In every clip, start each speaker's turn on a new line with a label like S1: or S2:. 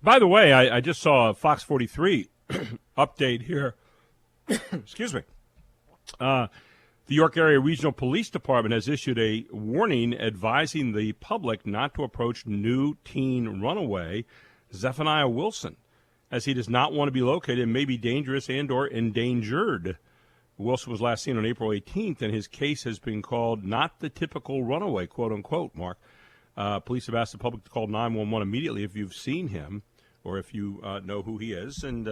S1: By the way, I just saw a Fox 43 update here. Excuse me. The York Area Regional Police Department has issued a warning advising the public not to approach new teen runaway Zephaniah Wilson, as he does not want to be located and may be dangerous and or endangered. Wilson was last seen on April 18th, and his case has been called not the typical runaway, quote-unquote, Mark. Police have asked the public to call 911 immediately if you've seen him or if you know who he is and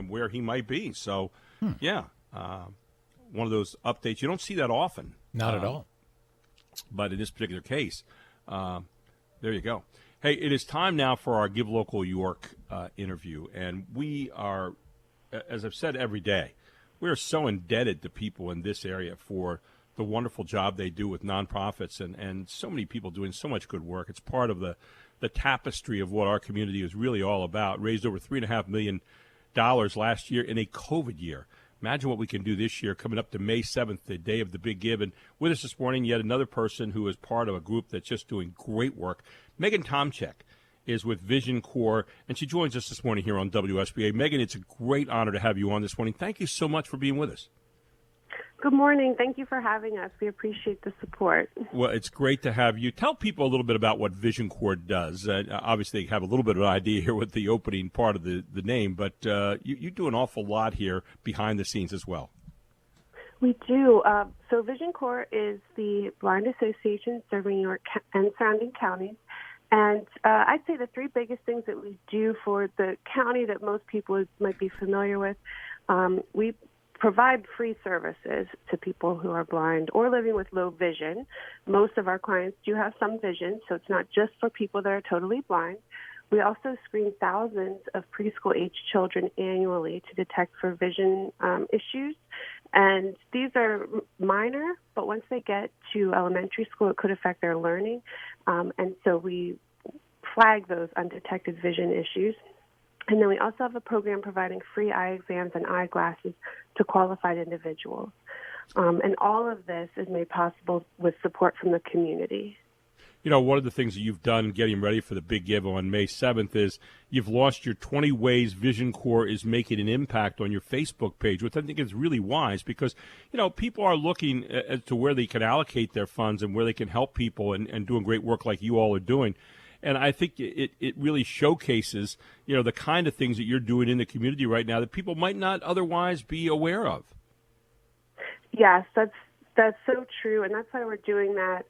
S1: where he might be. So, yeah, one of those updates. You don't see that often.
S2: Not at all.
S1: But in this particular case, there you go. Hey, it is time now for our Give Local York interview, and we are, as I've said every day, we are so indebted to people in this area for the wonderful job they do with nonprofits and so many people doing so much good work. It's part of the tapestry of what our community is really all about. Raised over $3.5 million last year in a COVID year. Imagine what we can do this year coming up to May 7th, the day of the Big Give. And with us this morning, yet another person who is part of a group that's just doing great work. Megan Tomczyk is with VisionCorps, and she joins us this morning here on WSBA. Megan, it's a great honor to have you on this morning. Thank you so much for being with us.
S3: Good morning. Thank you for having us. We appreciate the support.
S1: Well, it's great to have you. Tell people a little bit about what VisionCorps does. Obviously, they have a little bit of an idea here with the opening part of the name, but you do an awful lot here behind the scenes as well.
S3: We do. So VisionCorps is the blind association serving York and surrounding counties. And I'd say the three biggest things that we do for the county that most people might be familiar with, we provide free services to people who are blind or living with low vision. Most of our clients do have some vision, so it's not just for people that are totally blind. We also screen thousands of preschool-age children annually to detect for vision issues. And these are minor, but once they get to elementary school, it could affect their learning. And so we flag those undetected vision issues. And then we also have a program providing free eye exams and eyeglasses to qualified individuals. And all of this is made possible with support from the community.
S1: You know, one of the things that you've done getting ready for the Big Give on May 7th is you've launched your 20 Ways VisionCorps is Making an Impact on your Facebook page, which I think is really wise because, you know, people are looking as to where they can allocate their funds and where they can help people and doing great work like you all are doing. And I think it really showcases, you know, the kind of things that you're doing in the community right now that people might not otherwise be aware of.
S3: Yes, that's so true, and that's why we're doing that.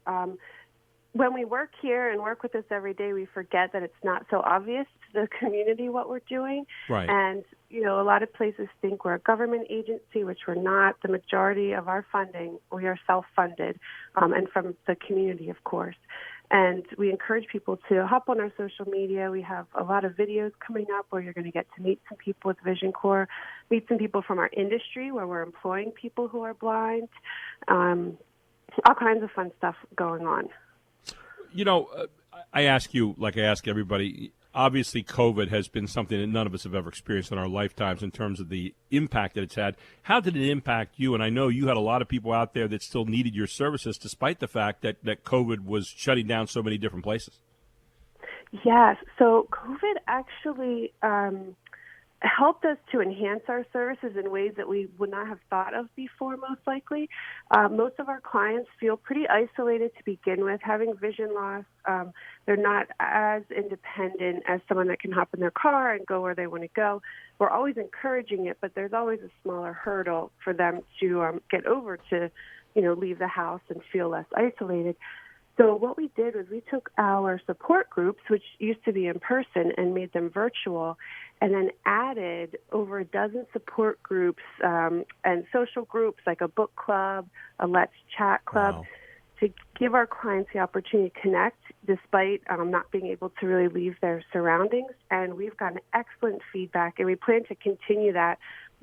S3: When we work here and work with this every day, we forget that it's not so obvious to the community what we're doing.
S1: Right.
S3: And, you know, a lot of places think we're a government agency, which we're not. The majority of our funding, we are self-funded, and from the community, of course. And we encourage people to hop on our social media. We have a lot of videos coming up where you're going to get to meet some people with VisionCorps, meet some people from our industry where we're employing people who are blind, all kinds of fun stuff going on.
S1: You know, I ask you, like I ask everybody, obviously COVID has been something that none of us have ever experienced in our lifetimes in terms of the impact that it's had. How did it impact you? And I know you had a lot of people out there that still needed your services despite the fact that COVID was shutting down so many different places.
S3: Yes. So COVID actually helped us to enhance our services in ways that we would not have thought of before, most likely. Most of our clients feel pretty isolated to begin with, having vision loss. They're not as independent as someone that can hop in their car and go where they want to go. We're always encouraging it, but there's always a smaller hurdle for them to get over to, you know, leave the house and feel less isolated. So what we did was we took our support groups, which used to be in person, and made them virtual, and then added over a dozen support groups and social groups like a book club, a Let's Chat club,
S1: Wow.
S3: to give our clients the opportunity to connect despite not being able to really leave their surroundings. And we've gotten excellent feedback, and we plan to continue that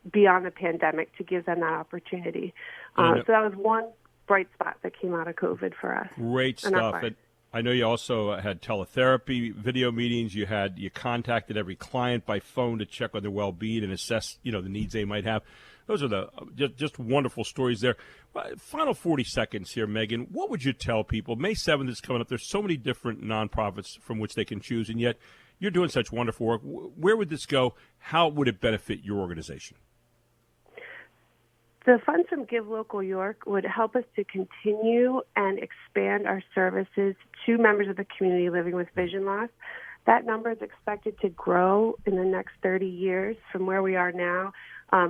S3: beyond the pandemic to give them that opportunity. So that was one bright spot that came out of COVID for us.
S1: Great stuff. And I know you also had teletherapy, video meetings. You contacted every client by phone to check on their well-being and assess, you know, the needs they might have. Those are the just wonderful stories there. Final 40 seconds here, Megan. What would you tell people? May 7th is coming up. There's so many different nonprofits from which they can choose, and yet You're doing such wonderful work. Where would this go? How would it benefit your organization?
S3: The funds from Give Local York would help us to continue and expand our services to members of the community living with vision loss. That number is expected to grow in the next 30 years from where we are now.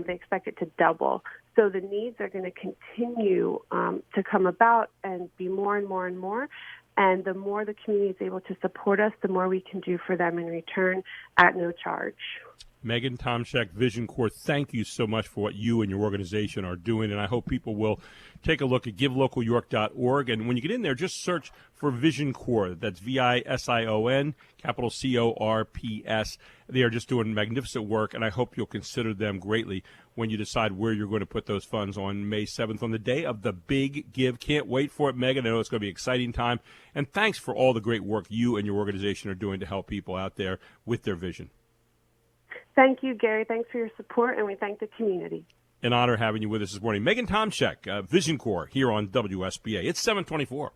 S3: They expect it to double. So the needs are going to continue to come about and be more and more and more. And the more the community is able to support us, the more we can do for them in return at no charge.
S1: Megan Tomczyk, VisionCorps, thank you so much for what you and your organization are doing, and I hope people will take a look at givelocalyork.org. And when you get in there, just search for VisionCorps. That's VISION, capital CORPS. They are just doing magnificent work, and I hope you'll consider them greatly when you decide where you're going to put those funds on May 7th, on the day of the big give. Can't wait for it, Megan. I know it's going to be an exciting time. And thanks for all the great work you and your organization are doing to help people out there with their vision.
S3: Thank you, Gary. Thanks for your support, and we thank the community.
S1: An honor having you with us this morning. Megan Tomczyk, VisionCorps, here on WSBA. It's 7:24.